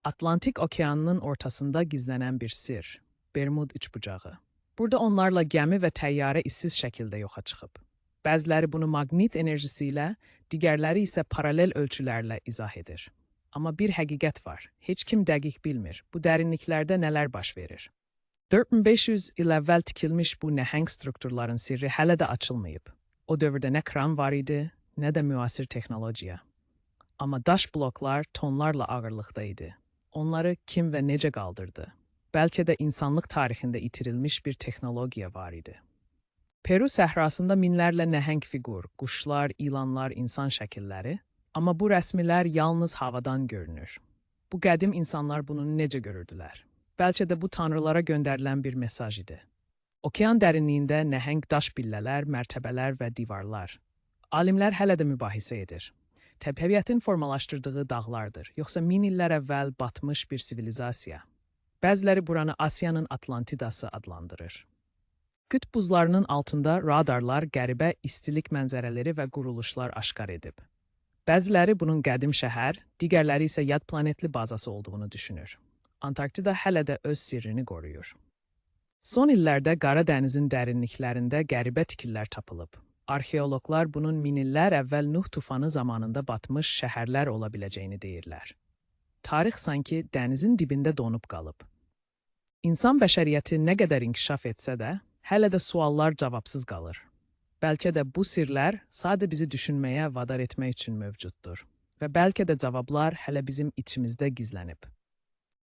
Atlantik Okeanının ortasında gizlenen bir sir, Bermud üçbucağı. Burada onlarla gəmi və təyyarə işsiz şəkildə yoxa çıxıb. Bəziləri bunu maqnit enerjisi ilə, digərləri isə paralel ölçülərlə izah edir. Amma bir həqiqət var, heç kim dəqiq bilmir, bu dərinliklərdə nələr baş verir. 4500 il əvvəl tikilmiş bu nəhəng strukturların sirri hələ də açılmayıb. O dövrdə nə kran var idi, nə də müasir texnologiya. Amma daş bloklar tonlarla ağırlıqda idi. Onları kim və necə qaldırdı? Bəlkə də insanlıq tarixində itirilmiş bir texnologiya var idi. Peru səhrasında minlərlə nəhəng fiqur, quşlar, ilanlar, insan şəkilləri, amma bu rəsmilər yalnız havadan görünür. Bu qədim insanlar bunu necə görürdülər? Bəlkə də bu tanrılara göndərilən bir mesaj idi. Okean dərinliyində nəhəng daş billələr, mərtəbələr və divarlar. Alimlər hələ də mübahisə edir. Təbiətin formalaşdırdığı dağlardır, yoxsa min illər əvvəl batmış bir sivilizasiya. Bəziləri buranı Asiyanın Atlantidası adlandırır. Qütb buzlarının altında radarlar qəribə istilik mənzərələri və quruluşlar aşkar edib. Bəziləri bunun qədim şəhər, digərləri isə yad planetli bazası olduğunu düşünür. Antarktida hələ də öz sirrini qoruyur. Son illərdə Qara dənizin dərinliklərində qəribə tikillər tapılıb. Arxeoloqlar bunun min illər əvvəl Nuh tufanı zamanında batmış şəhərlər ola biləcəyini deyirlər. Tarix sanki dənizin dibində donub qalıb. İnsan bəşəriyyəti nə qədər inkişaf etsə də, hələ də suallar cavabsız qalır. Bəlkə də bu sirlər sadə bizi düşünməyə vadar etmək üçün mövcuddur və bəlkə də cavablar hələ bizim içimizdə gizlənib.